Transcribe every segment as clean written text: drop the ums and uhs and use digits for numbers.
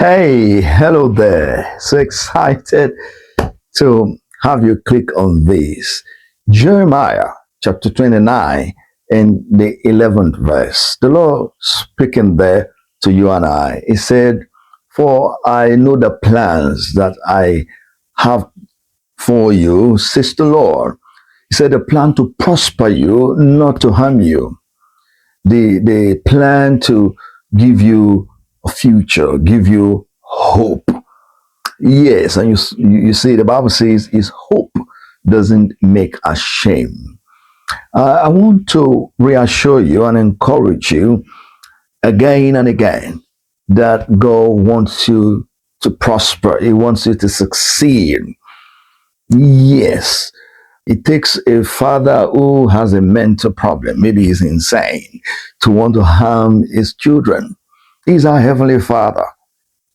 Hey, hello there. So excited to have you click on this. Jeremiah chapter 29 and the 11th verse. The Lord speaking there to you and I. He said, "For I know the plans that I have for you, says the Lord." He said, "The plan to prosper you, not to harm you. The plan to give you a future, give you hope." Yes, and you see, the Bible says, "His hope doesn't make us shame." I want to reassure you and encourage you again and again that God wants you to prosper. He wants you to succeed. Yes, it takes a father who has a mental problem, maybe he's insane, to want to harm his children. He's our Heavenly Father.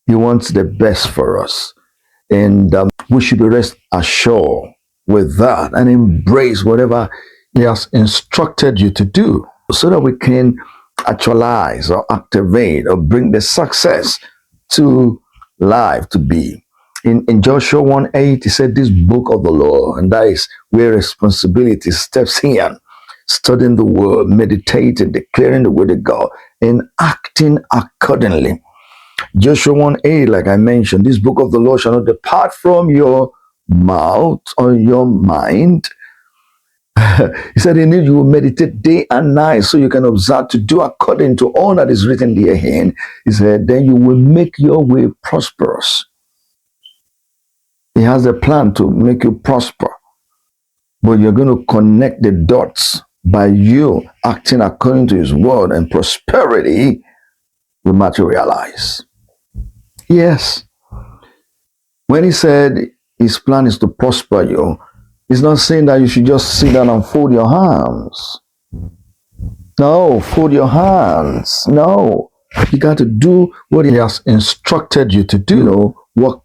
He wants the best for us. And we should be rest assured with that and embrace whatever He has instructed you to do so that we can actualize or activate or bring the success to life to be. In Joshua 1:8, he said, "This book of the law," and that is where responsibility steps in, studying the word, meditating, declaring the word of God, and acting accordingly. Joshua 1:8, like I mentioned, "This book of the law shall not depart from your mouth or your mind." He said, "In it you will meditate day and night, so you can observe to do according to all that is written therein." He said, "Then you will make your way prosperous." He has a plan to make you prosper, but you're going to connect the dots by you acting according to His word, and prosperity will materialize. Yes. When He said His plan is to prosper you, He's not saying that you should just sit down and fold your hands. No, fold your hands. No. You got to do what He has instructed you to do. Work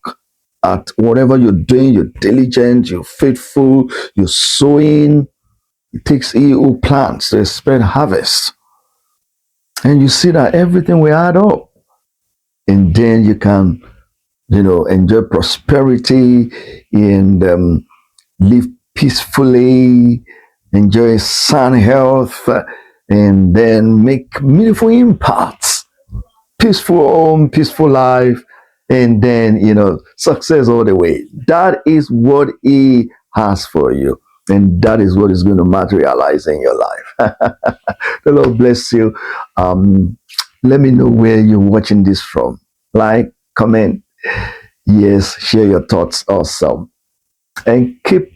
at whatever you're doing. You're diligent, you're faithful, you're sowing. It takes He who plants to expect harvest. And you see that everything will add up. And then you can enjoy prosperity and live peacefully, enjoy sound health, and then make meaningful impacts. Peaceful home, peaceful life, and then, success all the way. That is what He has for you. And that is what is going to materialize in your life. The Lord bless you. Let me know where you're watching this from. Like, comment, yes, share your thoughts also. And keep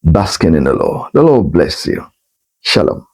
basking in the Lord. The Lord bless you. Shalom.